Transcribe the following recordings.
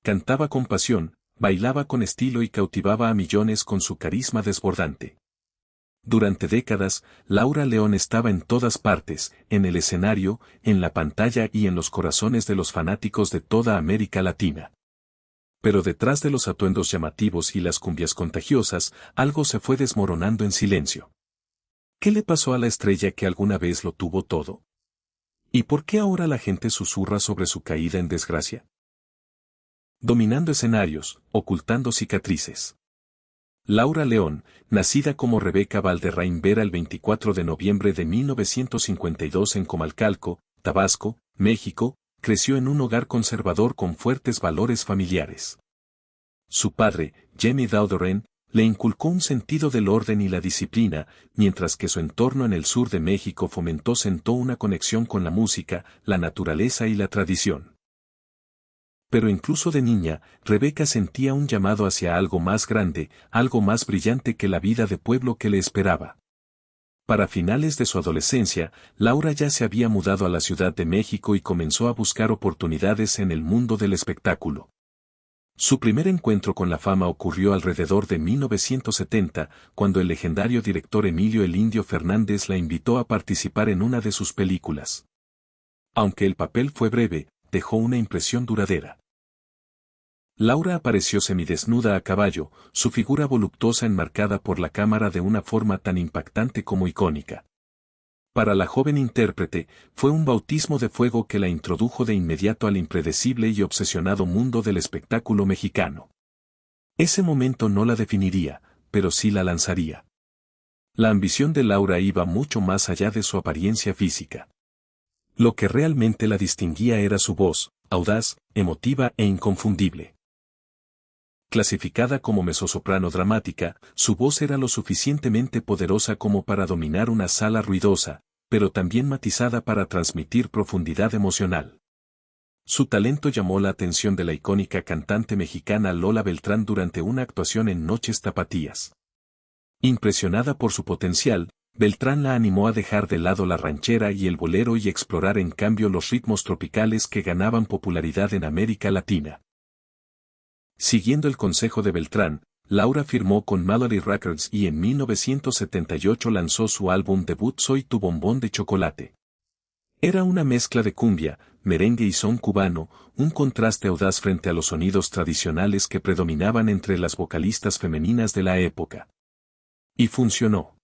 Cantaba con pasión, bailaba con estilo y cautivaba a millones con su carisma desbordante. Durante décadas, Laura León estaba en todas partes, en el escenario, en la pantalla y en los corazones de los fanáticos de toda América Latina. Pero detrás de los atuendos llamativos y las cumbias contagiosas, algo se fue desmoronando en silencio. ¿Qué le pasó a la estrella que alguna vez lo tuvo todo? ¿Y por qué ahora la gente susurra sobre su caída en desgracia? Dominando escenarios, ocultando cicatrices. Laura León, nacida como Rebeca Valderrain Vera el 24 de noviembre de 1952 en Comalcalco, Tabasco, México, creció en un hogar conservador con fuertes valores familiares. Su padre, Jamie Daudoren, le inculcó un sentido del orden y la disciplina, mientras que su entorno en el sur de México sentó una conexión con la música, la naturaleza y la tradición. Pero incluso de niña, Rebeca sentía un llamado hacia algo más grande, algo más brillante que la vida de pueblo que le esperaba. Para finales de su adolescencia, Laura ya se había mudado a la Ciudad de México y comenzó a buscar oportunidades en el mundo del espectáculo. Su primer encuentro con la fama ocurrió alrededor de 1970, cuando el legendario director Emilio "El Indio" Fernández la invitó a participar en una de sus películas. Aunque el papel fue breve, dejó una impresión duradera. Laura apareció semidesnuda a caballo, su figura voluptuosa enmarcada por la cámara de una forma tan impactante como icónica. Para la joven intérprete, fue un bautismo de fuego que la introdujo de inmediato al impredecible y obsesionado mundo del espectáculo mexicano. Ese momento no la definiría, pero sí la lanzaría. La ambición de Laura iba mucho más allá de su apariencia física. Lo que realmente la distinguía era su voz, audaz, emotiva e inconfundible. Clasificada como mezzosoprano dramática, su voz era lo suficientemente poderosa como para dominar una sala ruidosa, pero también matizada para transmitir profundidad emocional. Su talento llamó la atención de la icónica cantante mexicana Lola Beltrán durante una actuación en Noches Tapatías. Impresionada por su potencial, Beltrán la animó a dejar de lado la ranchera y el bolero y explorar en cambio los ritmos tropicales que ganaban popularidad en América Latina. Siguiendo el consejo de Beltrán, Laura firmó con Melody Records y en 1978 lanzó su álbum debut Soy tu bombón de chocolate. Era una mezcla de cumbia, merengue y son cubano, un contraste audaz frente a los sonidos tradicionales que predominaban entre las vocalistas femeninas de la época. Y funcionó.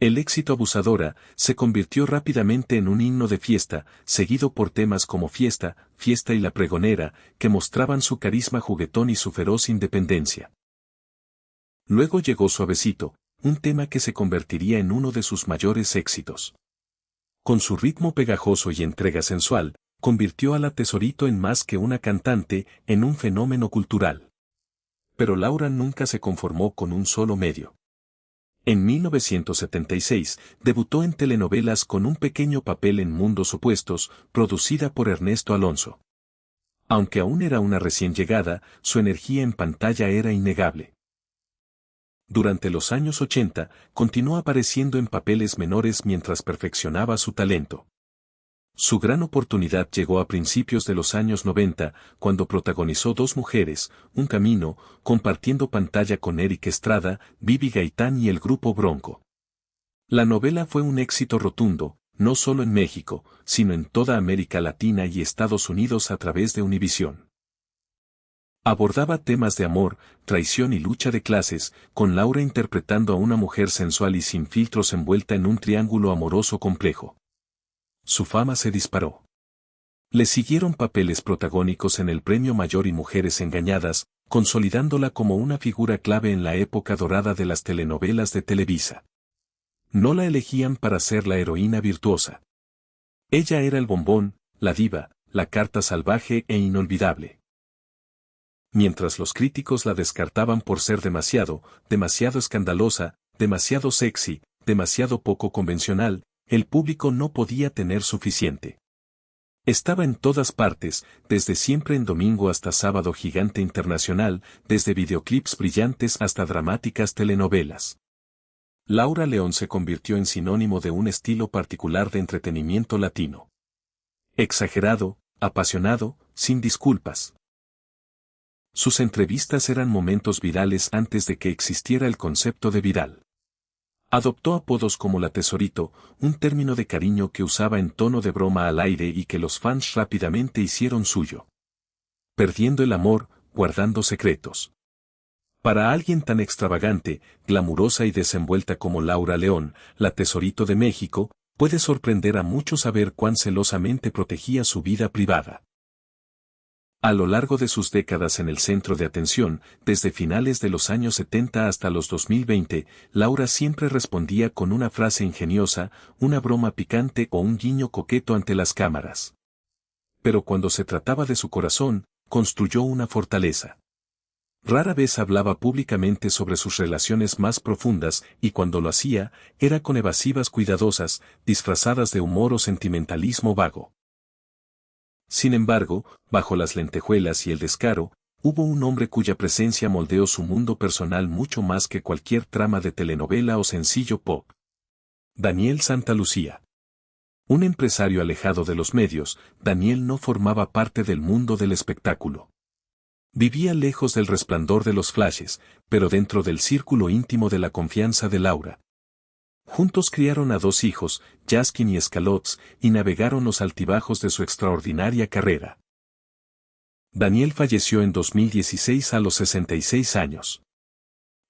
El éxito Abusadora se convirtió rápidamente en un himno de fiesta, seguido por temas como Fiesta, Fiesta y La Pregonera, que mostraban su carisma juguetón y su feroz independencia. Luego llegó Suavecito, un tema que se convertiría en uno de sus mayores éxitos. Con su ritmo pegajoso y entrega sensual, convirtió a la Tesorito en más que una cantante, en un fenómeno cultural. Pero Laura nunca se conformó con un solo medio. En 1976, debutó en telenovelas con un pequeño papel en Mundos Opuestos, producida por Ernesto Alonso. Aunque aún era una recién llegada, su energía en pantalla era innegable. Durante los años 80, continuó apareciendo en papeles menores mientras perfeccionaba su talento. Su gran oportunidad llegó a principios de los años 90, cuando protagonizó Dos mujeres, un camino, compartiendo pantalla con Eric Estrada, Vivi Gaitán y el grupo Bronco. La novela fue un éxito rotundo, no solo en México, sino en toda América Latina y Estados Unidos a través de Univisión. Abordaba temas de amor, traición y lucha de clases, con Laura interpretando a una mujer sensual y sin filtros envuelta en un triángulo amoroso complejo. Su fama se disparó. Le siguieron papeles protagónicos en el Premio Mayor y Mujeres Engañadas, consolidándola como una figura clave en la época dorada de las telenovelas de Televisa. No la elegían para ser la heroína virtuosa. Ella era el bombón, la diva, la carta salvaje e inolvidable. Mientras los críticos la descartaban por ser demasiado escandalosa, demasiado sexy, demasiado poco convencional, el público no podía tener suficiente. Estaba en todas partes, desde Siempre en Domingo hasta Sábado Gigante Internacional, desde videoclips brillantes hasta dramáticas telenovelas. Laura León se convirtió en sinónimo de un estilo particular de entretenimiento latino. Exagerado, apasionado, sin disculpas. Sus entrevistas eran momentos virales antes de que existiera el concepto de viral. Adoptó apodos como la Tesorito, un término de cariño que usaba en tono de broma al aire y que los fans rápidamente hicieron suyo. Perdiendo el amor, guardando secretos. Para alguien tan extravagante, glamurosa y desenvuelta como Laura León, la Tesorito de México, puede sorprender a muchos saber cuán celosamente protegía su vida privada. A lo largo de sus décadas en el centro de atención, desde finales de los años 70 hasta los 2020, Laura siempre respondía con una frase ingeniosa, una broma picante o un guiño coqueto ante las cámaras. Pero cuando se trataba de su corazón, construyó una fortaleza. Rara vez hablaba públicamente sobre sus relaciones más profundas y cuando lo hacía, era con evasivas cuidadosas, disfrazadas de humor o sentimentalismo vago. Sin embargo, bajo las lentejuelas y el descaro, hubo un hombre cuya presencia moldeó su mundo personal mucho más que cualquier trama de telenovela o sencillo pop. Daniel Santalucía. Un empresario alejado de los medios, Daniel no formaba parte del mundo del espectáculo. Vivía lejos del resplandor de los flashes, pero dentro del círculo íntimo de la confianza de Laura. Juntos criaron a 2 hijos, Jaskin y Scalots, y navegaron los altibajos de su extraordinaria carrera. Daniel falleció en 2016 a los 66 años.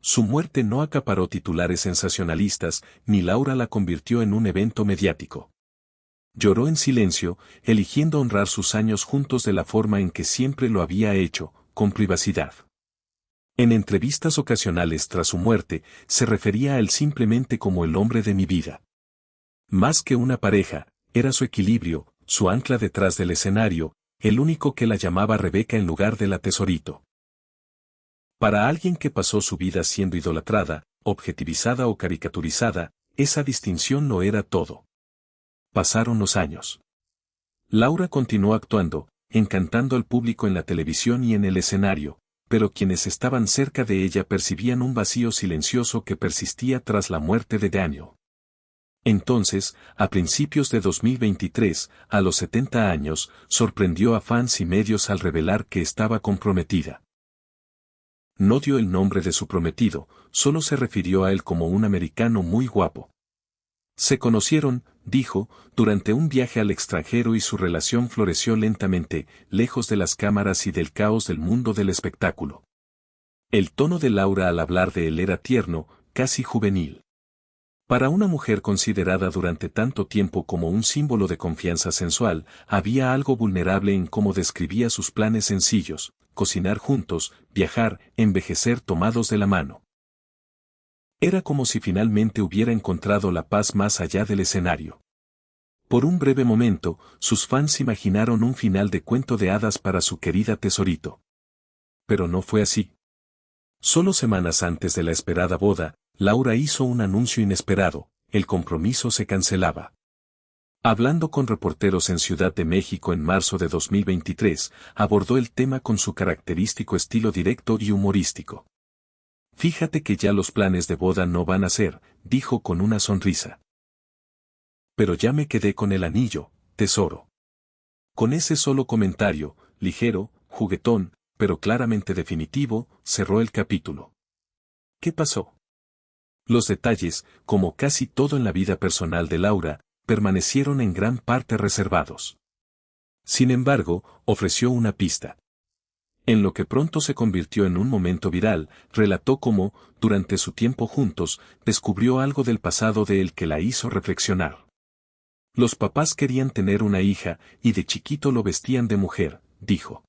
Su muerte no acaparó titulares sensacionalistas, ni Laura la convirtió en un evento mediático. Lloró en silencio, eligiendo honrar sus años juntos de la forma en que siempre lo había hecho, con privacidad. En entrevistas ocasionales tras su muerte, se refería a él simplemente como el hombre de mi vida. Más que una pareja, era su equilibrio, su ancla detrás del escenario, el único que la llamaba Rebeca en lugar de la Tesorito. Para alguien que pasó su vida siendo idolatrada, objetivizada o caricaturizada, esa distinción lo era todo. Pasaron los años. Laura continuó actuando, encantando al público en la televisión y en el escenario, pero quienes estaban cerca de ella percibían un vacío silencioso que persistía tras la muerte de Daniel. Entonces, a principios de 2023, a los 70 años, sorprendió a fans y medios al revelar que estaba comprometida. No dio el nombre de su prometido, solo se refirió a él como un americano muy guapo. Se conocieron, dijo, durante un viaje al extranjero y su relación floreció lentamente, lejos de las cámaras y del caos del mundo del espectáculo. El tono de Laura al hablar de él era tierno, casi juvenil. Para una mujer considerada durante tanto tiempo como un símbolo de confianza sensual, había algo vulnerable en cómo describía sus planes sencillos, cocinar juntos, viajar, envejecer tomados de la mano. Era como si finalmente hubiera encontrado la paz más allá del escenario. Por un breve momento, sus fans imaginaron un final de cuento de hadas para su querida Tesorito. Pero no fue así. Solo semanas antes de la esperada boda, Laura hizo un anuncio inesperado: el compromiso se cancelaba. Hablando con reporteros en Ciudad de México en marzo de 2023, abordó el tema con su característico estilo directo y humorístico. Fíjate que ya los planes de boda no van a ser, dijo con una sonrisa. Pero ya me quedé con el anillo, tesoro. Con ese solo comentario, ligero, juguetón, pero claramente definitivo, cerró el capítulo. ¿Qué pasó? Los detalles, como casi todo en la vida personal de Laura, permanecieron en gran parte reservados. Sin embargo, ofreció una pista. En lo que pronto se convirtió en un momento viral, relató cómo, durante su tiempo juntos, descubrió algo del pasado de él que la hizo reflexionar. Los papás querían tener una hija, y de chiquito lo vestían de mujer, dijo.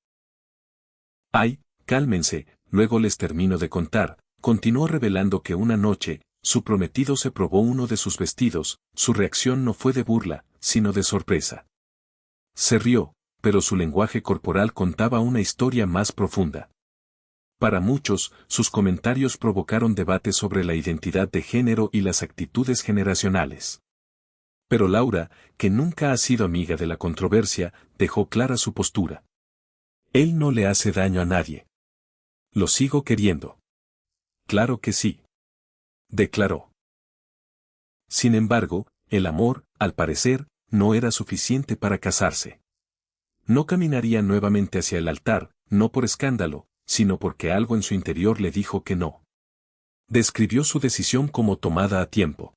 Ay, cálmense, luego les termino de contar, continuó revelando que una noche, su prometido se probó uno de sus vestidos, su reacción no fue de burla, sino de sorpresa. Se rió, pero su lenguaje corporal contaba una historia más profunda. Para muchos, sus comentarios provocaron debate sobre la identidad de género y las actitudes generacionales. Pero Laura, que nunca ha sido amiga de la controversia, dejó clara su postura. Él no le hace daño a nadie. Lo sigo queriendo. Claro que sí. Declaró. Sin embargo, el amor, al parecer, no era suficiente para casarse. No caminaría nuevamente hacia el altar, no por escándalo, sino porque algo en su interior le dijo que no. Describió su decisión como tomada a tiempo.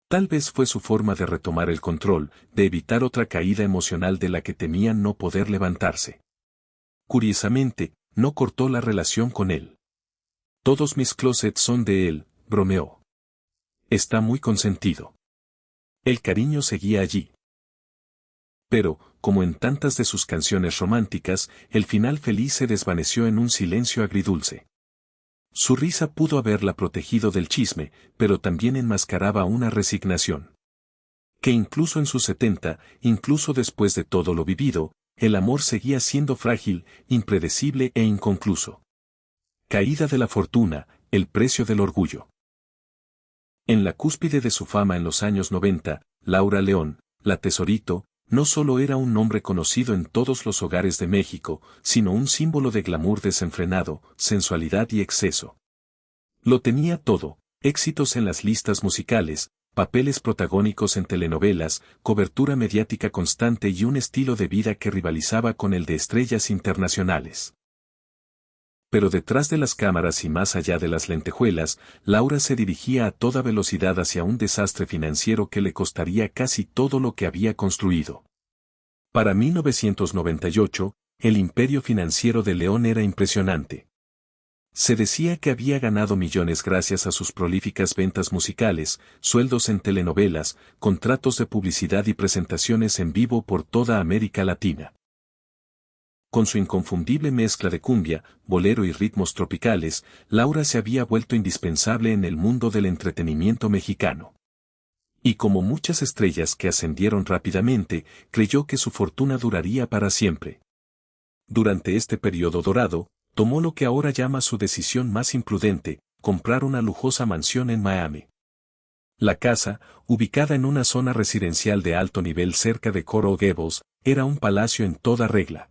Tal vez fue su forma de retomar el control, de evitar otra caída emocional de la que temía no poder levantarse. Curiosamente, no cortó la relación con él. Todos mis closets son de él, bromeó. Está muy consentido. El cariño seguía allí. Pero, como en tantas de sus canciones románticas, el final feliz se desvaneció en un silencio agridulce. Su risa pudo haberla protegido del chisme, pero también enmascaraba una resignación. Que incluso en sus 70, incluso después de todo lo vivido, el amor seguía siendo frágil, impredecible e inconcluso. Caída de la fortuna, el precio del orgullo. En la cúspide de su fama en los años 90, Laura León, la Tesorito, no solo era un nombre conocido en todos los hogares de México, sino un símbolo de glamour desenfrenado, sensualidad y exceso. Lo tenía todo: éxitos en las listas musicales, papeles protagónicos en telenovelas, cobertura mediática constante y un estilo de vida que rivalizaba con el de estrellas internacionales. Pero detrás de las cámaras y más allá de las lentejuelas, Laura se dirigía a toda velocidad hacia un desastre financiero que le costaría casi todo lo que había construido. Para 1998, el imperio financiero de León era impresionante. Se decía que había ganado millones gracias a sus prolíficas ventas musicales, sueldos en telenovelas, contratos de publicidad y presentaciones en vivo por toda América Latina. Con su inconfundible mezcla de cumbia, bolero y ritmos tropicales, Laura se había vuelto indispensable en el mundo del entretenimiento mexicano. Y como muchas estrellas que ascendieron rápidamente, creyó que su fortuna duraría para siempre. Durante este periodo dorado, tomó lo que ahora llama su decisión más imprudente: comprar una lujosa mansión en Miami. La casa, ubicada en una zona residencial de alto nivel cerca de Coral Gables, era un palacio en toda regla.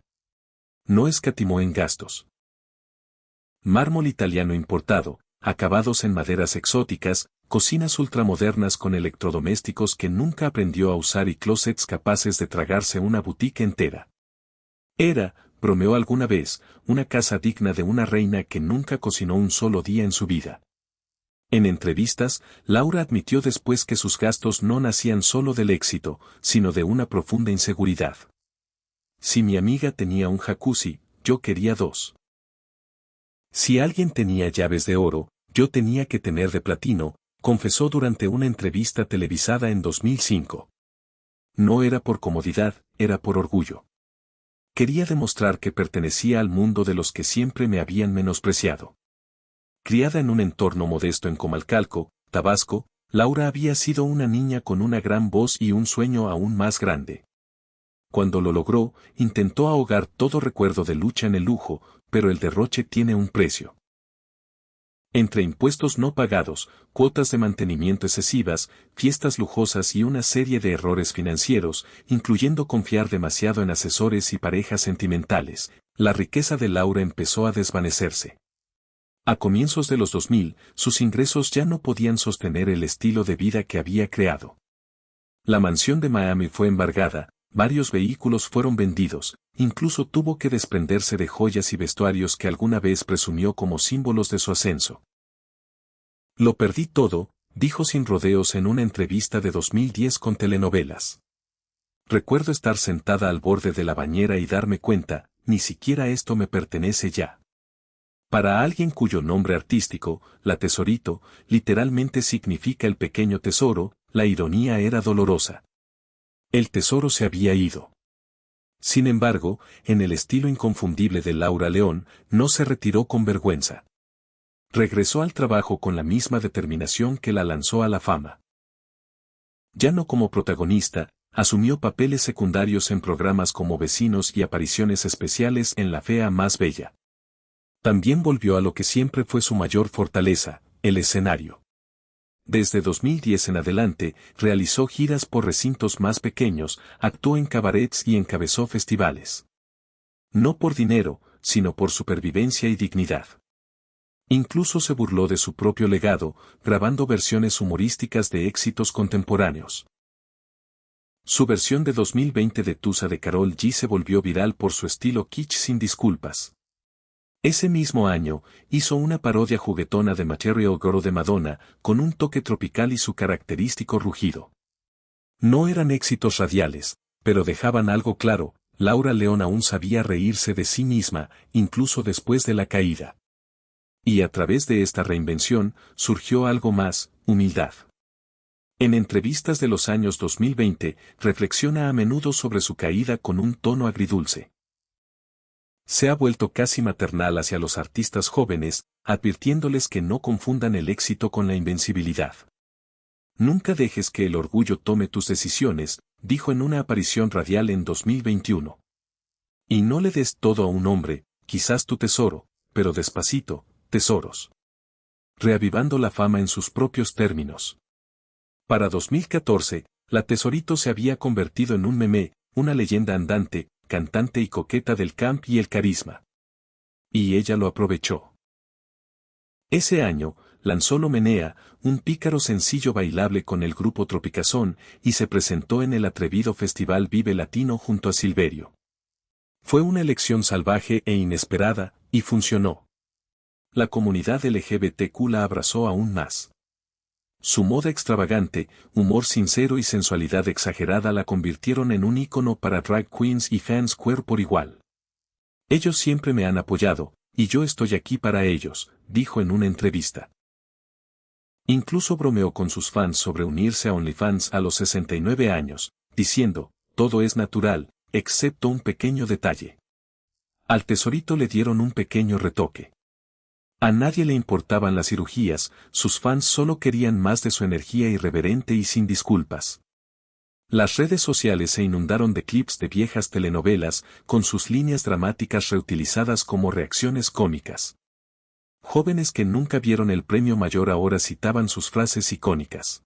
No escatimó en gastos. Mármol italiano importado, acabados en maderas exóticas, cocinas ultramodernas con electrodomésticos que nunca aprendió a usar y closets capaces de tragarse una boutique entera. Era, bromeó alguna vez, una casa digna de una reina que nunca cocinó un solo día en su vida. En entrevistas, Laura admitió después que sus gastos no nacían solo del éxito, sino de una profunda inseguridad. Si mi amiga tenía un jacuzzi, yo quería dos. Si alguien tenía llaves de oro, yo tenía que tener de platino, confesó durante una entrevista televisada en 2005. No era por comodidad, era por orgullo. Quería demostrar que pertenecía al mundo de los que siempre me habían menospreciado. Criada en un entorno modesto en Comalcalco, Tabasco, Laura había sido una niña con una gran voz y un sueño aún más grande. Cuando lo logró, intentó ahogar todo recuerdo de lucha en el lujo, pero el derroche tiene un precio. Entre impuestos no pagados, cuotas de mantenimiento excesivas, fiestas lujosas y una serie de errores financieros, incluyendo confiar demasiado en asesores y parejas sentimentales, la riqueza de Laura empezó a desvanecerse. A comienzos de los 2000, sus ingresos ya no podían sostener el estilo de vida que había creado. La mansión de Miami fue embargada, varios vehículos fueron vendidos, incluso tuvo que desprenderse de joyas y vestuarios que alguna vez presumió como símbolos de su ascenso. Lo perdí todo, dijo sin rodeos en una entrevista de 2010 con Telenovelas. Recuerdo estar sentada al borde de la bañera y darme cuenta, ni siquiera esto me pertenece ya. Para alguien cuyo nombre artístico, La Tesorito, literalmente significa el pequeño tesoro, la ironía era dolorosa. El tesoro se había ido. Sin embargo, en el estilo inconfundible de Laura León, no se retiró con vergüenza. Regresó al trabajo con la misma determinación que la lanzó a la fama. Ya no como protagonista, asumió papeles secundarios en programas como Vecinos y apariciones especiales en La Fea Más Bella. También volvió a lo que siempre fue su mayor fortaleza, el escenario. Desde 2010 en adelante, realizó giras por recintos más pequeños, actuó en cabarets y encabezó festivales. No por dinero, sino por supervivencia y dignidad. Incluso se burló de su propio legado, grabando versiones humorísticas de éxitos contemporáneos. Su versión de 2020 de Tusa de Karol G se volvió viral por su estilo kitsch sin disculpas. Ese mismo año, hizo una parodia juguetona de Material Girl de Madonna, con un toque tropical y su característico rugido. No eran éxitos radiales, pero dejaban algo claro: Laura León aún sabía reírse de sí misma, incluso después de la caída. Y a través de esta reinvención, surgió algo más: humildad. En entrevistas de los años 2020, reflexiona a menudo sobre su caída con un tono agridulce. Se ha vuelto casi maternal hacia los artistas jóvenes, advirtiéndoles que no confundan el éxito con la invencibilidad. Nunca dejes que el orgullo tome tus decisiones, dijo en una aparición radial en 2021. Y no le des todo a un hombre, quizás tu tesoro, pero despacito, tesoros. Reavivando la fama en sus propios términos. Para 2014, la Tesorito se había convertido en un meme, una leyenda andante, cantante y coqueta del camp y el carisma. Y ella lo aprovechó. Ese año, lanzó Lo Menea, un pícaro sencillo bailable con el grupo Tropicazón, y se presentó en el atrevido Festival Vive Latino junto a Silverio. Fue una elección salvaje e inesperada, y funcionó. La comunidad LGBTQ la abrazó aún más. Su moda extravagante, humor sincero y sensualidad exagerada la convirtieron en un ícono para drag queens y fans queer por igual. Ellos siempre me han apoyado, y yo estoy aquí para ellos, dijo en una entrevista. Incluso bromeó con sus fans sobre unirse a OnlyFans a los 69 años, diciendo: todo es natural, excepto un pequeño detalle. Al Tesorito le dieron un pequeño retoque. A nadie le importaban las cirugías, sus fans solo querían más de su energía irreverente y sin disculpas. Las redes sociales se inundaron de clips de viejas telenovelas, con sus líneas dramáticas reutilizadas como reacciones cómicas. Jóvenes que nunca vieron el premio mayor ahora citaban sus frases icónicas.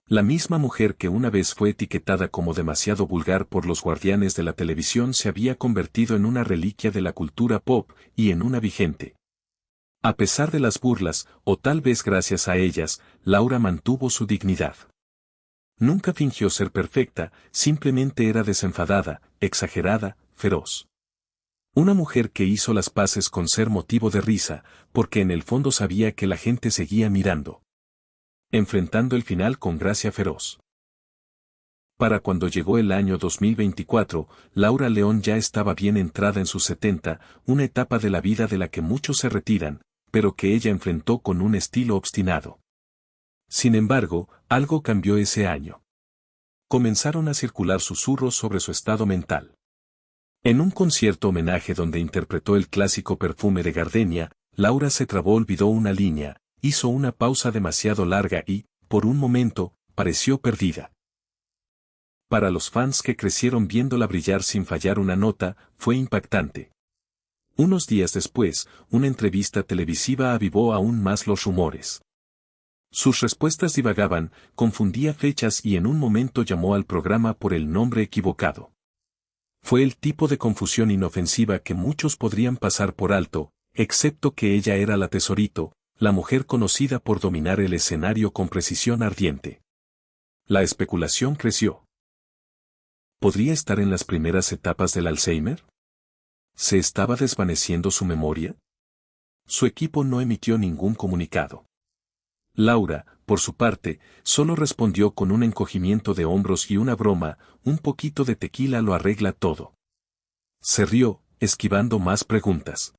La misma mujer que una vez fue etiquetada como demasiado vulgar por los guardianes de la televisión se había convertido en una reliquia de la cultura pop, y en una vigente. A pesar de las burlas, o tal vez gracias a ellas, Laura mantuvo su dignidad. Nunca fingió ser perfecta, simplemente era desenfadada, exagerada, feroz. Una mujer que hizo las paces con ser motivo de risa, porque en el fondo sabía que la gente seguía mirando. Enfrentando el final con gracia feroz. Para cuando llegó el año 2024, Laura León ya estaba bien entrada en sus 70, una etapa de la vida de la que muchos se retiran, pero que ella enfrentó con un estilo obstinado. Sin embargo, algo cambió ese año. Comenzaron a circular susurros sobre su estado mental. En un concierto homenaje donde interpretó el clásico Perfume de Gardenia, Laura se trabó, olvidó una línea, hizo una pausa demasiado larga y, por un momento, pareció perdida. Para los fans que crecieron viéndola brillar sin fallar una nota, fue impactante. Unos días después, una entrevista televisiva avivó aún más los rumores. Sus respuestas divagaban, confundía fechas y en un momento llamó al programa por el nombre equivocado. Fue el tipo de confusión inofensiva que muchos podrían pasar por alto, excepto que ella era la Tesorito, la mujer conocida por dominar el escenario con precisión ardiente. La especulación creció. ¿Podría estar en las primeras etapas del Alzheimer? ¿Se estaba desvaneciendo su memoria? Su equipo no emitió ningún comunicado. Laura, por su parte, solo respondió con un encogimiento de hombros y una broma: un poquito de tequila lo arregla todo. Se rió, esquivando más preguntas.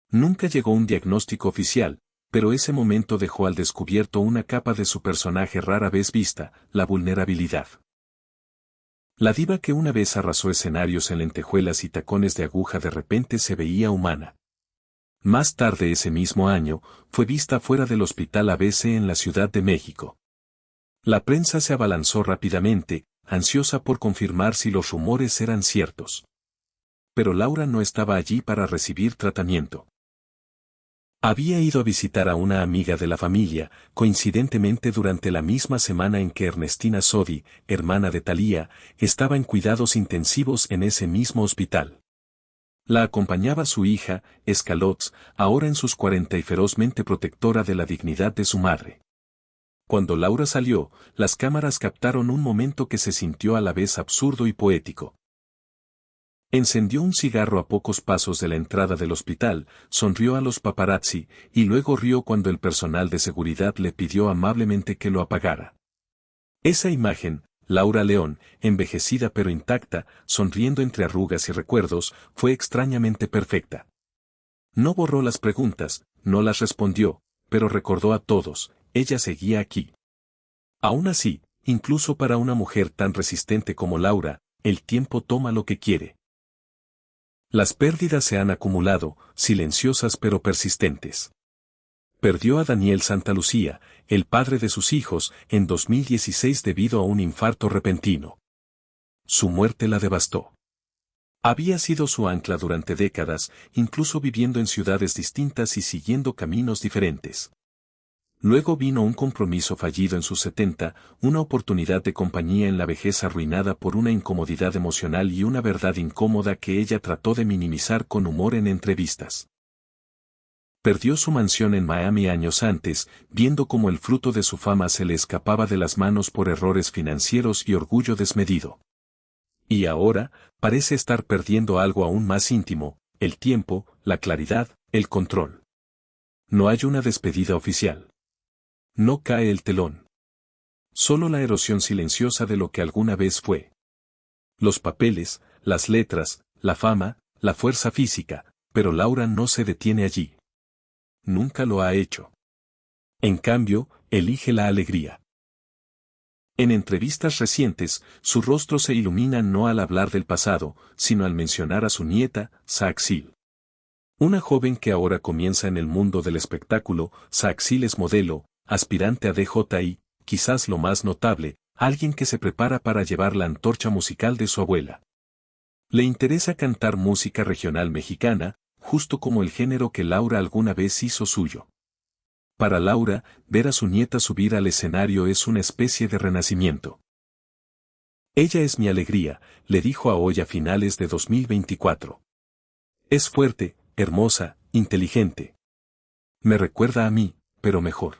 Nunca llegó un diagnóstico oficial, pero ese momento dejó al descubierto una capa de su personaje rara vez vista: la vulnerabilidad. La diva que una vez arrasó escenarios en lentejuelas y tacones de aguja de repente se veía humana. Más tarde ese mismo año, fue vista fuera del Hospital ABC en la Ciudad de México. La prensa se abalanzó rápidamente, ansiosa por confirmar si los rumores eran ciertos. Pero Laura no estaba allí para recibir tratamiento. Había ido a visitar a una amiga de la familia, coincidentemente durante la misma semana en que Ernestina Sodi, hermana de Thalía, estaba en cuidados intensivos en ese mismo hospital. La acompañaba su hija, Escalots, ahora en sus 40 y ferozmente protectora de la dignidad de su madre. Cuando Laura salió, las cámaras captaron un momento que se sintió a la vez absurdo y poético. Encendió un cigarro a pocos pasos de la entrada del hospital, sonrió a los paparazzi, y luego rió cuando el personal de seguridad le pidió amablemente que lo apagara. Esa imagen, Laura León, envejecida pero intacta, sonriendo entre arrugas y recuerdos, fue extrañamente perfecta. No borró las preguntas, no las respondió, pero recordó a todos, ella seguía aquí. Aún así, incluso para una mujer tan resistente como Laura, el tiempo toma lo que quiere. Las pérdidas se han acumulado, silenciosas pero persistentes. Perdió a Daniel Santalucía, el padre de sus hijos, en 2016 debido a un infarto repentino. Su muerte la devastó. Había sido su ancla durante décadas, incluso viviendo en ciudades distintas y siguiendo caminos diferentes. Luego vino un compromiso fallido en sus 70, una oportunidad de compañía en la vejez arruinada por una incomodidad emocional y una verdad incómoda que ella trató de minimizar con humor en entrevistas. Perdió su mansión en Miami años antes, viendo cómo el fruto de su fama se le escapaba de las manos por errores financieros y orgullo desmedido. Y ahora, parece estar perdiendo algo aún más íntimo, el tiempo, la claridad, el control. No hay una despedida oficial. No cae el telón. Solo la erosión silenciosa de lo que alguna vez fue. Los papeles, las letras, la fama, la fuerza física, pero Laura no se detiene allí. Nunca lo ha hecho. En cambio, elige la alegría. En entrevistas recientes, su rostro se ilumina no al hablar del pasado, sino al mencionar a su nieta, Saxil. Una joven que ahora comienza en el mundo del espectáculo. Saxil es modelo, aspirante a DJI, quizás lo más notable, alguien que se prepara para llevar la antorcha musical de su abuela. Le interesa cantar música regional mexicana, justo como el género que Laura alguna vez hizo suyo. Para Laura, ver a su nieta subir al escenario es una especie de renacimiento. Ella es mi alegría, le dijo a Hoy a finales de 2024. Es fuerte, hermosa, inteligente. Me recuerda a mí, pero mejor.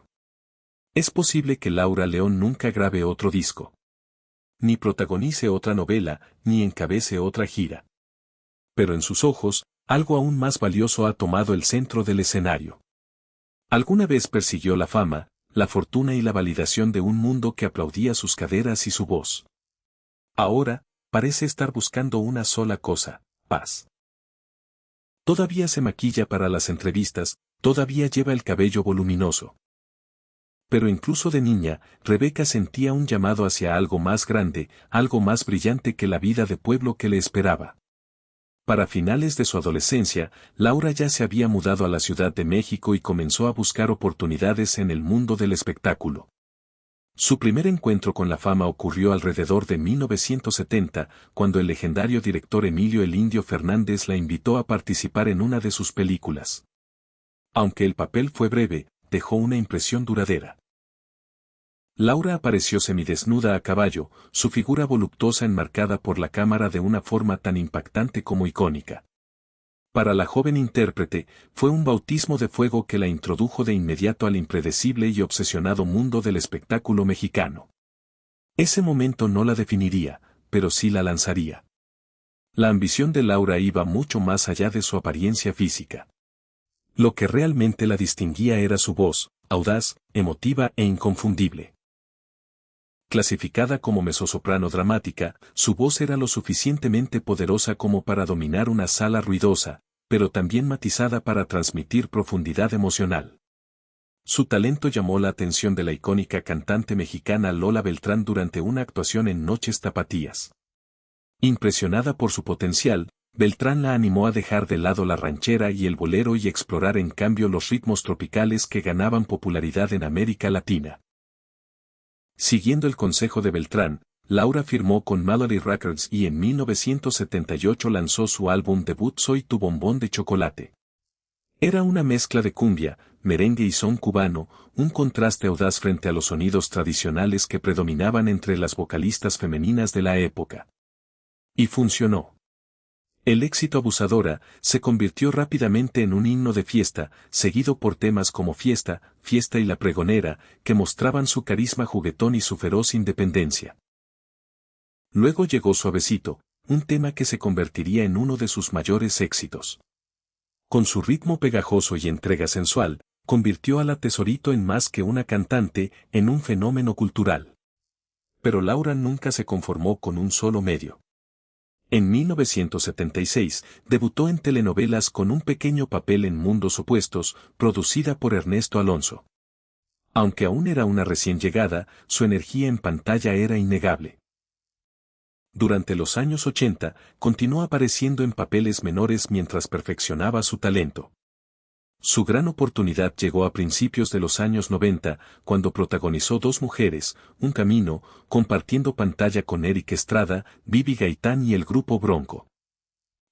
Es posible que Laura León nunca grabe otro disco. Ni protagonice otra novela, ni encabece otra gira. Pero en sus ojos, algo aún más valioso ha tomado el centro del escenario. Alguna vez persiguió la fama, la fortuna y la validación de un mundo que aplaudía sus caderas y su voz. Ahora, parece estar buscando una sola cosa, paz. Todavía se maquilla para las entrevistas, todavía lleva el cabello voluminoso. Pero incluso de niña, Rebeca sentía un llamado hacia algo más grande, algo más brillante que la vida de pueblo que le esperaba. Para finales de su adolescencia, Laura ya se había mudado a la Ciudad de México y comenzó a buscar oportunidades en el mundo del espectáculo. Su primer encuentro con la fama ocurrió alrededor de 1970, cuando el legendario director Emilio "El Indio" Fernández la invitó a participar en una de sus películas. Aunque el papel fue breve, dejó una impresión duradera. Laura apareció semidesnuda a caballo, su figura voluptuosa enmarcada por la cámara de una forma tan impactante como icónica. Para la joven intérprete, fue un bautismo de fuego que la introdujo de inmediato al impredecible y obsesionado mundo del espectáculo mexicano. Ese momento no la definiría, pero sí la lanzaría. La ambición de Laura iba mucho más allá de su apariencia física. Lo que realmente la distinguía era su voz, audaz, emotiva e inconfundible. Clasificada como mezzosoprano dramática, su voz era lo suficientemente poderosa como para dominar una sala ruidosa, pero también matizada para transmitir profundidad emocional. Su talento llamó la atención de la icónica cantante mexicana Lola Beltrán durante una actuación en Noches Tapatías. Impresionada por su potencial, Beltrán la animó a dejar de lado la ranchera y el bolero y explorar en cambio los ritmos tropicales que ganaban popularidad en América Latina. Siguiendo el consejo de Beltrán, Laura firmó con Melody Records y en 1978 lanzó su álbum debut Soy tu bombón de chocolate. Era una mezcla de cumbia, merengue y son cubano, un contraste audaz frente a los sonidos tradicionales que predominaban entre las vocalistas femeninas de la época. Y funcionó. El éxito Abusadora se convirtió rápidamente en un himno de fiesta, seguido por temas como Fiesta, Fiesta y La Pregonera, que mostraban su carisma juguetón y su feroz independencia. Luego llegó Suavecito, un tema que se convertiría en uno de sus mayores éxitos. Con su ritmo pegajoso y entrega sensual, convirtió a la Tesorito en más que una cantante, en un fenómeno cultural. Pero Laura nunca se conformó con un solo medio. En 1976, debutó en telenovelas con un pequeño papel en Mundos Opuestos, producida por Ernesto Alonso. Aunque aún era una recién llegada, su energía en pantalla era innegable. Durante los años 80, continuó apareciendo en papeles menores mientras perfeccionaba su talento. Su gran oportunidad llegó a principios de los años 90, cuando protagonizó Dos mujeres, un camino, compartiendo pantalla con Eric Estrada, Bibi Gaitán y el grupo Bronco.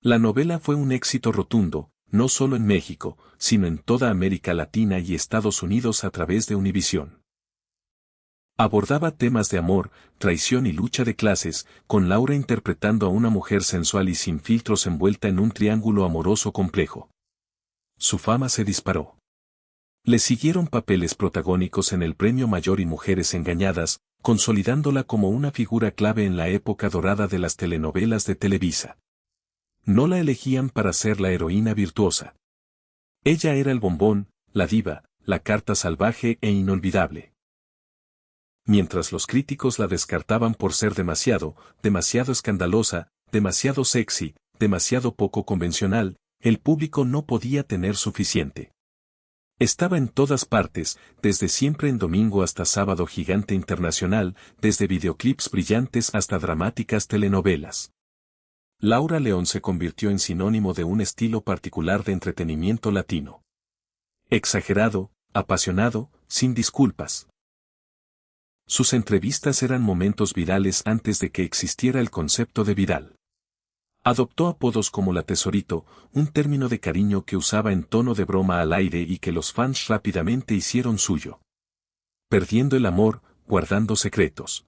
La novela fue un éxito rotundo, no solo en México, sino en toda América Latina y Estados Unidos a través de Univisión. Abordaba temas de amor, traición y lucha de clases, con Laura interpretando a una mujer sensual y sin filtros envuelta en un triángulo amoroso complejo. Su fama se disparó. Le siguieron papeles protagónicos en el Premio Mayor y Mujeres Engañadas, consolidándola como una figura clave en la época dorada de las telenovelas de Televisa. No la elegían para ser la heroína virtuosa. Ella era el bombón, la diva, la carta salvaje e inolvidable. Mientras los críticos la descartaban por ser demasiado escandalosa, demasiado sexy, demasiado poco convencional, el público no podía tener suficiente. Estaba en todas partes, desde Siempre en Domingo hasta Sábado Gigante Internacional, desde videoclips brillantes hasta dramáticas telenovelas. Laura León se convirtió en sinónimo de un estilo particular de entretenimiento latino. Exagerado, apasionado, sin disculpas. Sus entrevistas eran momentos virales antes de que existiera el concepto de viral. Adoptó apodos como la Tesorito, un término de cariño que usaba en tono de broma al aire y que los fans rápidamente hicieron suyo. Perdiendo el amor, guardando secretos.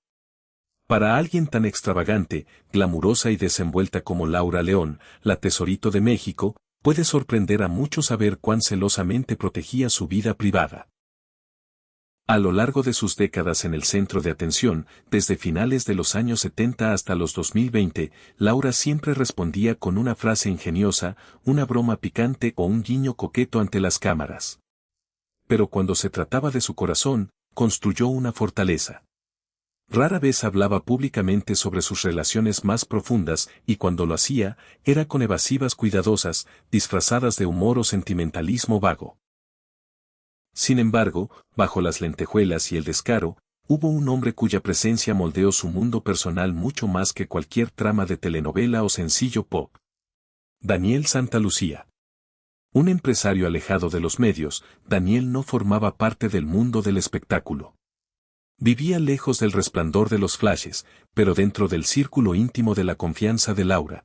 Para alguien tan extravagante, glamurosa y desenvuelta como Laura León, la Tesorito de México, puede sorprender a muchos saber cuán celosamente protegía su vida privada. A lo largo de sus décadas en el centro de atención, desde finales de los años 70 hasta los 2020, Laura siempre respondía con una frase ingeniosa, una broma picante o un guiño coqueto ante las cámaras. Pero cuando se trataba de su corazón, construyó una fortaleza. Rara vez hablaba públicamente sobre sus relaciones más profundas y cuando lo hacía, era con evasivas cuidadosas, disfrazadas de humor o sentimentalismo vago. Sin embargo, bajo las lentejuelas y el descaro, hubo un hombre cuya presencia moldeó su mundo personal mucho más que cualquier trama de telenovela o sencillo pop. Daniel Santalucía. Un empresario alejado de los medios, Daniel no formaba parte del mundo del espectáculo. Vivía lejos del resplandor de los flashes, pero dentro del círculo íntimo de la confianza de Laura.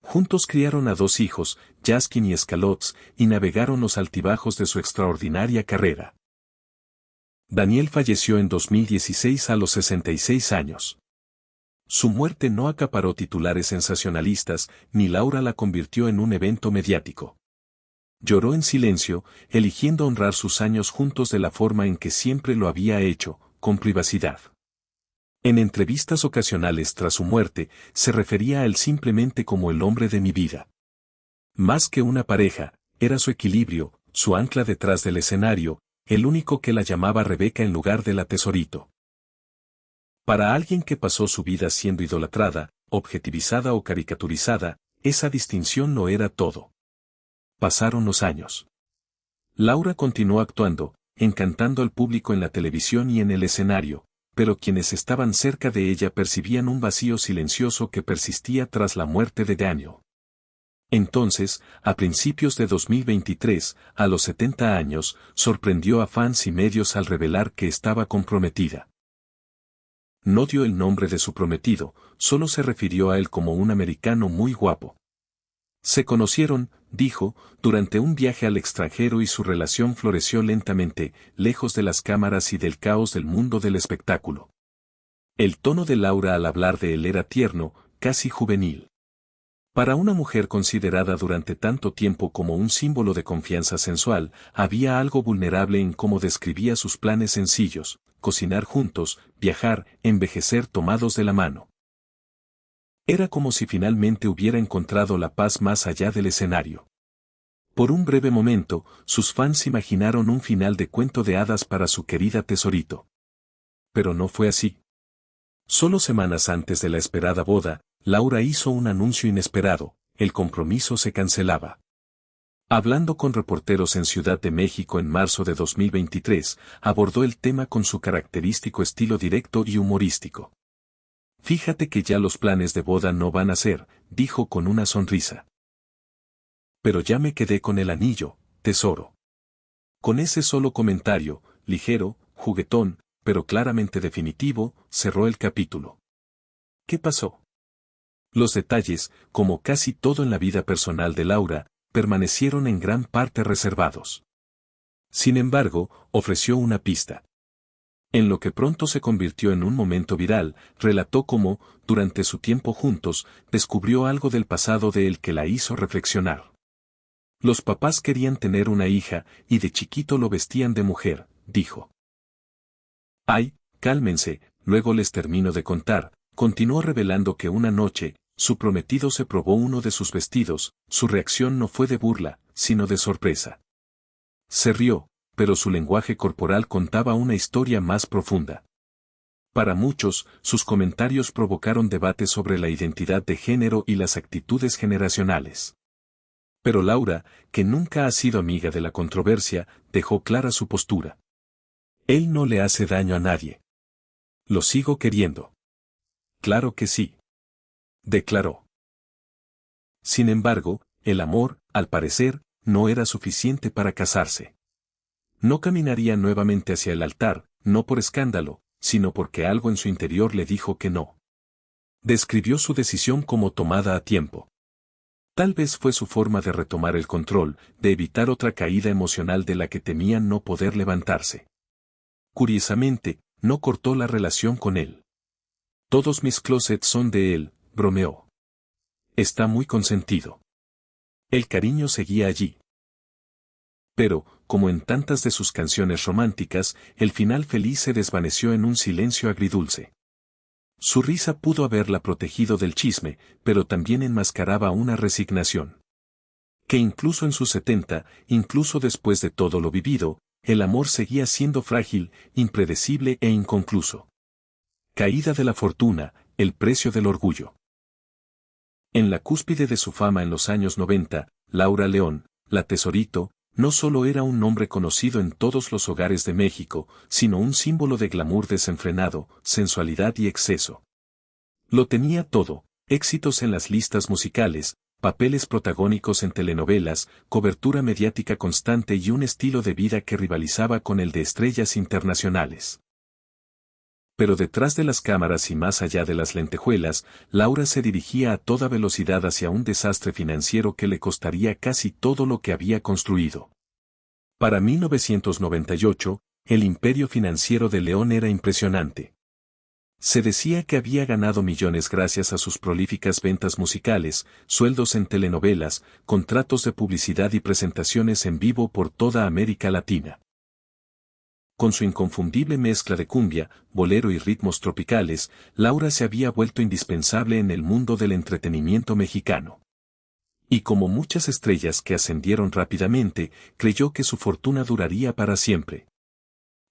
Juntos criaron a dos hijos, Jaskin y Scalots, y navegaron los altibajos de su extraordinaria carrera. Daniel falleció en 2016 a los 66 años. Su muerte no acaparó titulares sensacionalistas, ni Laura la convirtió en un evento mediático. Lloró en silencio, eligiendo honrar sus años juntos de la forma en que siempre lo había hecho, con privacidad. En entrevistas ocasionales tras su muerte, se refería a él simplemente como el hombre de mi vida. Más que una pareja, era su equilibrio, su ancla detrás del escenario, el único que la llamaba Rebeca en lugar de la Tesorito. Para alguien que pasó su vida siendo idolatrada, objetivizada o caricaturizada, esa distinción lo era todo. Pasaron los años. Laura continuó actuando, encantando al público en la televisión y en el escenario, pero quienes estaban cerca de ella percibían un vacío silencioso que persistía tras la muerte de Daniel. Entonces, a principios de 2023, a los 70 años, sorprendió a fans y medios al revelar que estaba comprometida. No dio el nombre de su prometido, solo se refirió a él como un americano muy guapo. Se conocieron, dijo, durante un viaje al extranjero y su relación floreció lentamente, lejos de las cámaras y del caos del mundo del espectáculo. El tono de Laura al hablar de él era tierno, casi juvenil. Para una mujer considerada durante tanto tiempo como un símbolo de confianza sensual, había algo vulnerable en cómo describía sus planes sencillos, cocinar juntos, viajar, envejecer tomados de la mano. Era como si finalmente hubiera encontrado la paz más allá del escenario. Por un breve momento, sus fans imaginaron un final de cuento de hadas para su querida Tesorito. Pero no fue así. Solo semanas antes de la esperada boda, Laura hizo un anuncio inesperado: el compromiso se cancelaba. Hablando con reporteros en Ciudad de México en marzo de 2023, abordó el tema con su característico estilo directo y humorístico. Fíjate que ya los planes de boda no van a ser, dijo con una sonrisa. Pero ya me quedé con el anillo, tesoro. Con ese solo comentario, ligero, juguetón, pero claramente definitivo, cerró el capítulo. ¿Qué pasó? Los detalles, como casi todo en la vida personal de Laura, permanecieron en gran parte reservados. Sin embargo, ofreció una pista. En lo que pronto se convirtió en un momento viral, relató cómo, durante su tiempo juntos, descubrió algo del pasado de él que la hizo reflexionar. Los papás querían tener una hija, y de chiquito lo vestían de mujer, dijo. Ay, cálmense, luego les termino de contar. Continuó revelando que una noche, su prometido se probó uno de sus vestidos. Su reacción no fue de burla, sino de sorpresa. Se rió, pero su lenguaje corporal contaba una historia más profunda. Para muchos, sus comentarios provocaron debate sobre la identidad de género y las actitudes generacionales. Pero Laura, que nunca ha sido amiga de la controversia, dejó clara su postura. Él no le hace daño a nadie. Lo sigo queriendo. Claro que sí. Declaró. Sin embargo, el amor, al parecer, no era suficiente para casarse. No caminaría nuevamente hacia el altar, no por escándalo, sino porque algo en su interior le dijo que no. Describió su decisión como tomada a tiempo. Tal vez fue su forma de retomar el control, de evitar otra caída emocional de la que temían no poder levantarse. Curiosamente, no cortó la relación con él. Todos mis closets son de él, bromeó. Está muy consentido. El cariño seguía allí. Pero, como en tantas de sus canciones románticas, el final feliz se desvaneció en un silencio agridulce. Su risa pudo haberla protegido del chisme, pero también enmascaraba una resignación. Que incluso en sus 70, incluso después de todo lo vivido, el amor seguía siendo frágil, impredecible e inconcluso. Caída de la fortuna, el precio del orgullo. En la cúspide de su fama en los años 90, Laura León, la Tesorito, no solo era un nombre conocido en todos los hogares de México, sino un símbolo de glamour desenfrenado, sensualidad y exceso. Lo tenía todo: éxitos en las listas musicales, papeles protagónicos en telenovelas, cobertura mediática constante y un estilo de vida que rivalizaba con el de estrellas internacionales. Pero detrás de las cámaras y más allá de las lentejuelas, Laura se dirigía a toda velocidad hacia un desastre financiero que le costaría casi todo lo que había construido. Para 1998, el imperio financiero de León era impresionante. Se decía que había ganado millones gracias a sus prolíficas ventas musicales, sueldos en telenovelas, contratos de publicidad y presentaciones en vivo por toda América Latina. Con su inconfundible mezcla de cumbia, bolero y ritmos tropicales, Laura se había vuelto indispensable en el mundo del entretenimiento mexicano. Y como muchas estrellas que ascendieron rápidamente, creyó que su fortuna duraría para siempre.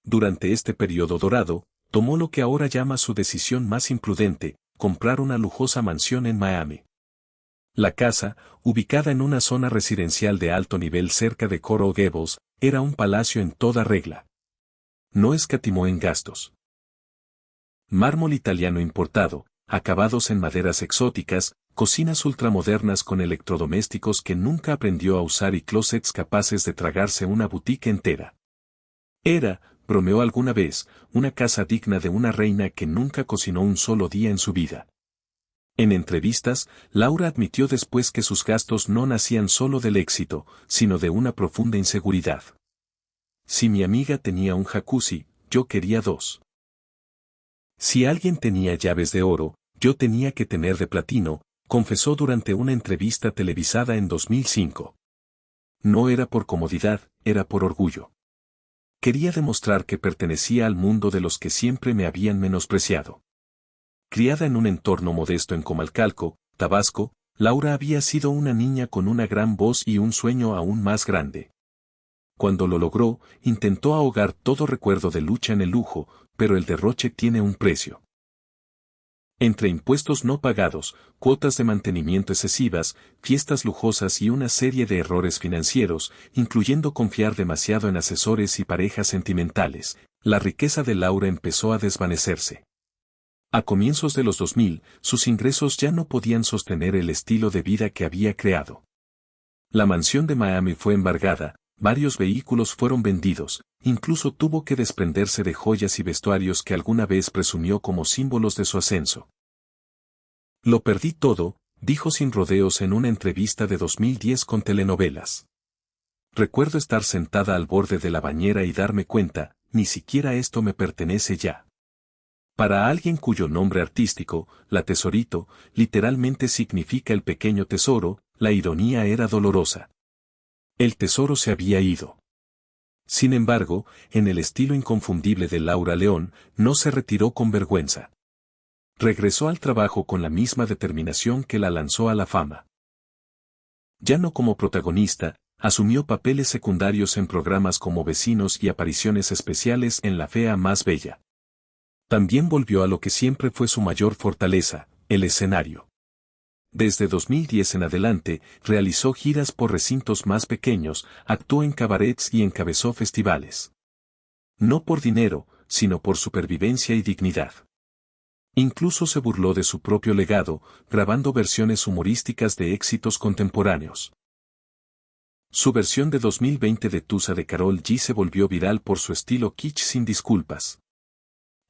Durante este periodo dorado, tomó lo que ahora llama su decisión más imprudente: comprar una lujosa mansión en Miami. La casa, ubicada en una zona residencial de alto nivel cerca de Coral Gables, era un palacio en toda regla. No escatimó en gastos. Mármol italiano importado, acabados en maderas exóticas, cocinas ultramodernas con electrodomésticos que nunca aprendió a usar y closets capaces de tragarse una boutique entera. Era, bromeó alguna vez, una casa digna de una reina que nunca cocinó un solo día en su vida. En entrevistas, Laura admitió después que sus gastos no nacían solo del éxito, sino de una profunda inseguridad. Si mi amiga tenía un jacuzzi, yo quería dos. Si alguien tenía llaves de oro, yo tenía que tener de platino, confesó durante una entrevista televisada en 2005. No era por comodidad, era por orgullo. Quería demostrar que pertenecía al mundo de los que siempre me habían menospreciado. Criada en un entorno modesto en Comalcalco, Tabasco, Laura había sido una niña con una gran voz y un sueño aún más grande. Cuando lo logró, intentó ahogar todo recuerdo de lucha en el lujo, pero el derroche tiene un precio. Entre impuestos no pagados, cuotas de mantenimiento excesivas, fiestas lujosas y una serie de errores financieros, incluyendo confiar demasiado en asesores y parejas sentimentales, la riqueza de Laura empezó a desvanecerse. A comienzos de los 2000, sus ingresos ya no podían sostener el estilo de vida que había creado. La mansión de Miami fue embargada, varios vehículos fueron vendidos, incluso tuvo que desprenderse de joyas y vestuarios que alguna vez presumió como símbolos de su ascenso. Lo perdí todo, dijo sin rodeos en una entrevista de 2010 con Telenovelas. Recuerdo estar sentada al borde de la bañera y darme cuenta, ni siquiera esto me pertenece ya. Para alguien cuyo nombre artístico, La Tesorito, literalmente significa el pequeño tesoro, la ironía era dolorosa. El tesoro se había ido. Sin embargo, en el estilo inconfundible de Laura León, no se retiró con vergüenza. Regresó al trabajo con la misma determinación que la lanzó a la fama. Ya no como protagonista, asumió papeles secundarios en programas como Vecinos y apariciones especiales en La Fea Más Bella. También volvió a lo que siempre fue su mayor fortaleza, el escenario. Desde 2010 en adelante, realizó giras por recintos más pequeños, actuó en cabarets y encabezó festivales. No por dinero, sino por supervivencia y dignidad. Incluso se burló de su propio legado, grabando versiones humorísticas de éxitos contemporáneos. Su versión de 2020 de Tusa de Karol G se volvió viral por su estilo kitsch sin disculpas.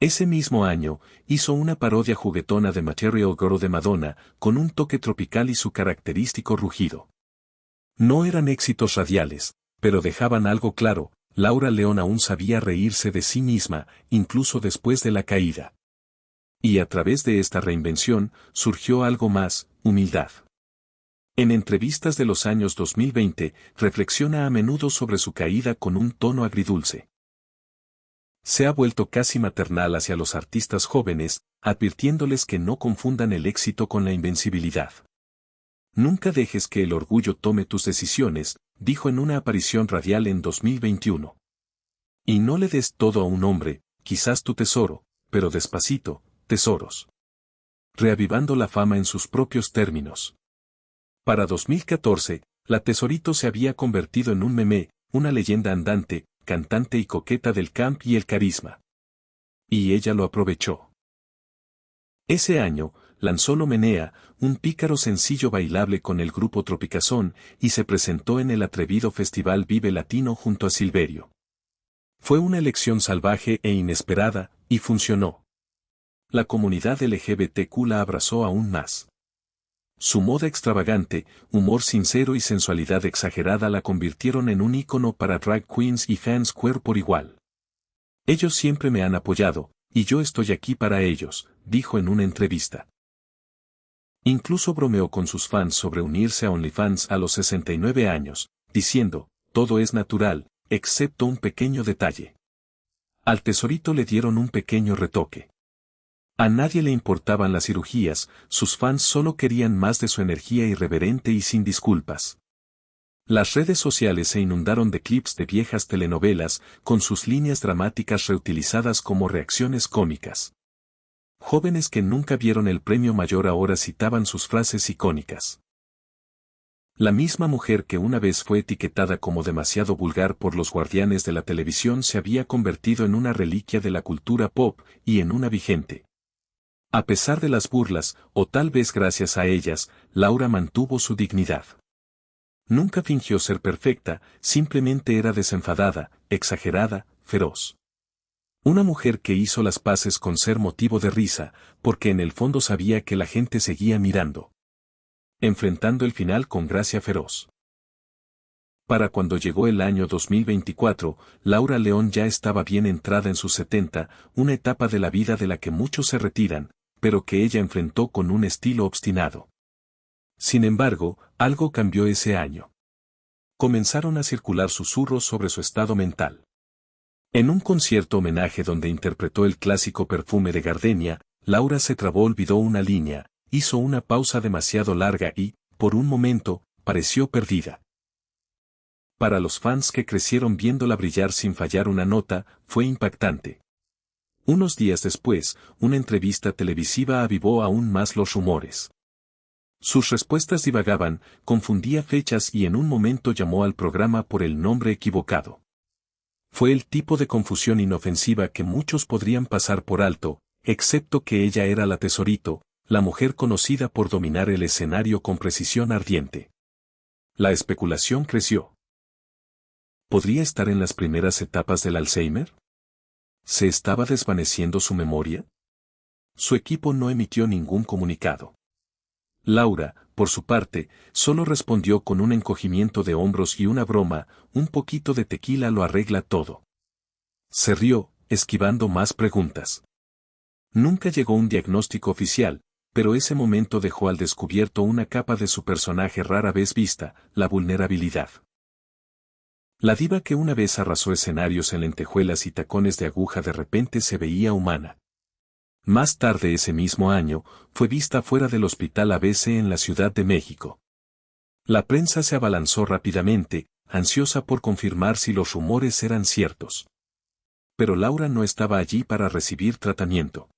Ese mismo año, hizo una parodia juguetona de Material Girl de Madonna, con un toque tropical y su característico rugido. No eran éxitos radiales, pero dejaban algo claro, Laura León aún sabía reírse de sí misma, incluso después de la caída. Y a través de esta reinvención, surgió algo más, humildad. En entrevistas de los años 2020, reflexiona a menudo sobre su caída con un tono agridulce. Se ha vuelto casi maternal hacia los artistas jóvenes, advirtiéndoles que no confundan el éxito con la invencibilidad. Nunca dejes que el orgullo tome tus decisiones, dijo en una aparición radial en 2021. Y no le des todo a un hombre, quizás tu tesoro, pero despacito, tesoros. Reavivando la fama en sus propios términos. Para 2014, la Tesorito se había convertido en un meme, una leyenda andante, cantante y coqueta del camp y el carisma. Y ella lo aprovechó. Ese año, lanzó Lo Menea, un pícaro sencillo bailable con el grupo Tropicazón, y se presentó en el atrevido festival Vive Latino junto a Silverio. Fue una elección salvaje e inesperada, y funcionó. La comunidad LGBTQ la abrazó aún más. Su moda extravagante, humor sincero y sensualidad exagerada la convirtieron en un ícono para drag queens y fans queer por igual. Ellos siempre me han apoyado, y yo estoy aquí para ellos, dijo en una entrevista. Incluso bromeó con sus fans sobre unirse a OnlyFans a los 69 años, diciendo, todo es natural, excepto un pequeño detalle. Al Tesorito le dieron un pequeño retoque. A nadie le importaban las cirugías, sus fans solo querían más de su energía irreverente y sin disculpas. Las redes sociales se inundaron de clips de viejas telenovelas, con sus líneas dramáticas reutilizadas como reacciones cómicas. Jóvenes que nunca vieron el premio mayor ahora citaban sus frases icónicas. La misma mujer que una vez fue etiquetada como demasiado vulgar por los guardianes de la televisión se había convertido en una reliquia de la cultura pop, y en una vigente. A pesar de las burlas, o tal vez gracias a ellas, Laura mantuvo su dignidad. Nunca fingió ser perfecta, simplemente era desenfadada, exagerada, feroz. Una mujer que hizo las paces con ser motivo de risa, porque en el fondo sabía que la gente seguía mirando. Enfrentando el final con gracia feroz. Para cuando llegó el año 2024, Laura León ya estaba bien entrada en sus 70, una etapa de la vida de la que muchos se retiran, pero que ella enfrentó con un estilo obstinado. Sin embargo, algo cambió ese año. Comenzaron a circular susurros sobre su estado mental. En un concierto homenaje donde interpretó el clásico Perfume de Gardenia, Laura se trabó, olvidó una línea, hizo una pausa demasiado larga y, por un momento, pareció perdida. Para los fans que crecieron viéndola brillar sin fallar una nota, fue impactante. Unos días después, una entrevista televisiva avivó aún más los rumores. Sus respuestas divagaban, confundía fechas y en un momento llamó al programa por el nombre equivocado. Fue el tipo de confusión inofensiva que muchos podrían pasar por alto, excepto que ella era la Tesorito, la mujer conocida por dominar el escenario con precisión ardiente. La especulación creció. ¿Podría estar en las primeras etapas del Alzheimer? ¿Se estaba desvaneciendo su memoria? Su equipo no emitió ningún comunicado. Laura, por su parte, solo respondió con un encogimiento de hombros y una broma, un poquito de tequila lo arregla todo. Se rió, esquivando más preguntas. Nunca llegó un diagnóstico oficial, pero ese momento dejó al descubierto una capa de su personaje rara vez vista, la vulnerabilidad. La diva que una vez arrasó escenarios en lentejuelas y tacones de aguja de repente se veía humana. Más tarde ese mismo año, fue vista fuera del Hospital ABC en la Ciudad de México. La prensa se abalanzó rápidamente, ansiosa por confirmar si los rumores eran ciertos. Pero Laura no estaba allí para recibir tratamiento.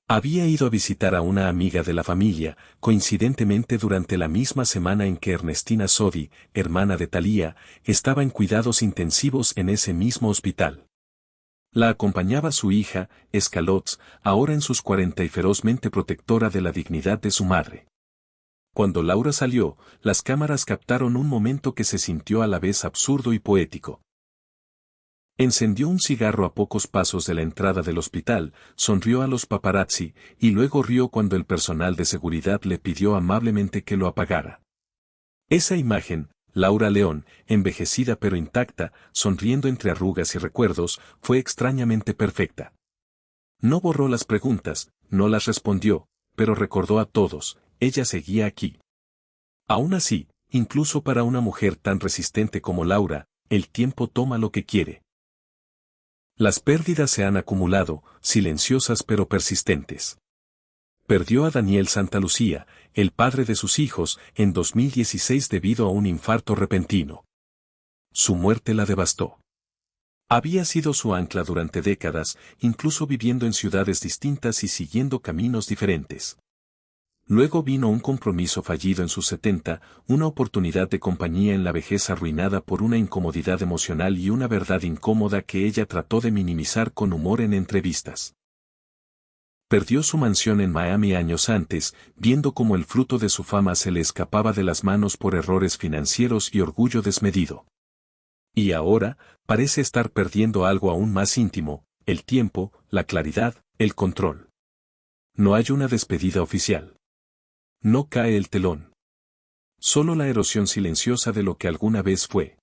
Había ido a visitar a una amiga de la familia, coincidentemente durante la misma semana en que Ernestina Sodi, hermana de Thalía, estaba en cuidados intensivos en ese mismo hospital. La acompañaba su hija, Scalots, ahora en sus 40 y ferozmente protectora de la dignidad de su madre. Cuando Laura salió, las cámaras captaron un momento que se sintió a la vez absurdo y poético. Encendió un cigarro a pocos pasos de la entrada del hospital, sonrió a los paparazzi, y luego rió cuando el personal de seguridad le pidió amablemente que lo apagara. Esa imagen, Laura León, envejecida pero intacta, sonriendo entre arrugas y recuerdos, fue extrañamente perfecta. No borró las preguntas, no las respondió, pero recordó a todos, ella seguía aquí. Aún así, incluso para una mujer tan resistente como Laura, el tiempo toma lo que quiere. Las pérdidas se han acumulado, silenciosas pero persistentes. Perdió a Daniel Santalucía, el padre de sus hijos, en 2016 debido a un infarto repentino. Su muerte la devastó. Había sido su ancla durante décadas, incluso viviendo en ciudades distintas y siguiendo caminos diferentes. Luego vino un compromiso fallido en sus 70, una oportunidad de compañía en la vejez arruinada por una incomodidad emocional y una verdad incómoda que ella trató de minimizar con humor en entrevistas. Perdió su mansión en Miami años antes, viendo cómo el fruto de su fama se le escapaba de las manos por errores financieros y orgullo desmedido. Y ahora, parece estar perdiendo algo aún más íntimo, el tiempo, la claridad, el control. No hay una despedida oficial. No cae el telón. Solo la erosión silenciosa de lo que alguna vez fue.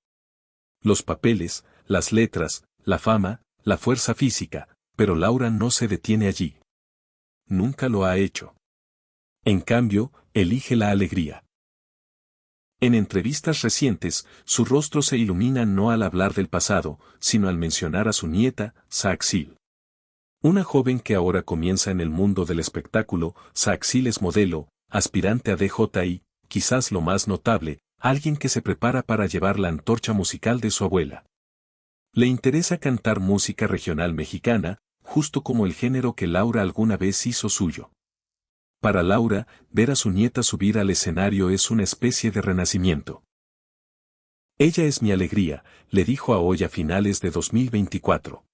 Los papeles, las letras, la fama, la fuerza física, pero Laura no se detiene allí. Nunca lo ha hecho. En cambio, elige la alegría. En entrevistas recientes, su rostro se ilumina no al hablar del pasado, sino al mencionar a su nieta, Saxil. Una joven que ahora comienza en el mundo del espectáculo. Saxil es modelo, aspirante a DJI, quizás lo más notable, alguien que se prepara para llevar la antorcha musical de su abuela. Le interesa cantar música regional mexicana, justo como el género que Laura alguna vez hizo suyo. Para Laura, ver a su nieta subir al escenario es una especie de renacimiento. Ella es mi alegría, le dijo a Hoy a finales de 2024.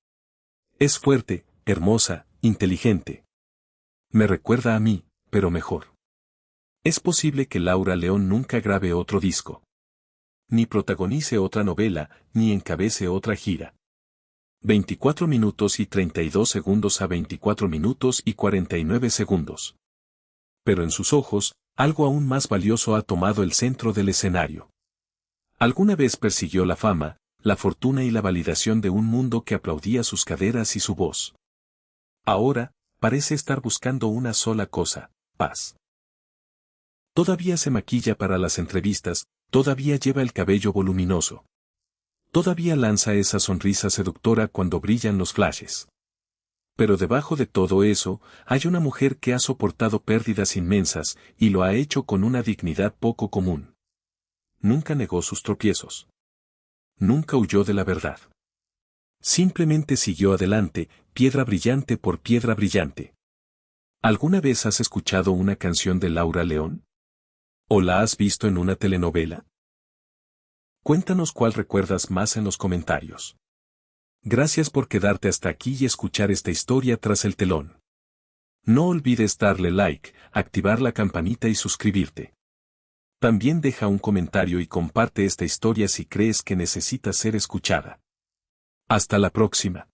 Es fuerte, hermosa, inteligente. Me recuerda a mí, pero mejor. Es posible que Laura León nunca grabe otro disco. Ni protagonice otra novela, ni encabece otra gira. 24 minutos y 32 segundos a 24 minutos y 49 segundos. Pero en sus ojos, algo aún más valioso ha tomado el centro del escenario. Alguna vez persiguió la fama, la fortuna y la validación de un mundo que aplaudía sus caderas y su voz. Ahora, parece estar buscando una sola cosa, paz. Todavía se maquilla para las entrevistas, todavía lleva el cabello voluminoso. Todavía lanza esa sonrisa seductora cuando brillan los flashes. Pero debajo de todo eso, hay una mujer que ha soportado pérdidas inmensas, y lo ha hecho con una dignidad poco común. Nunca negó sus tropiezos. Nunca huyó de la verdad. Simplemente siguió adelante, piedra brillante por piedra brillante. ¿Alguna vez has escuchado una canción de Laura León? ¿O la has visto en una telenovela? Cuéntanos cuál recuerdas más en los comentarios. Gracias por quedarte hasta aquí y escuchar esta historia tras el telón. No olvides darle like, activar la campanita y suscribirte. También deja un comentario y comparte esta historia si crees que necesita ser escuchada. Hasta la próxima.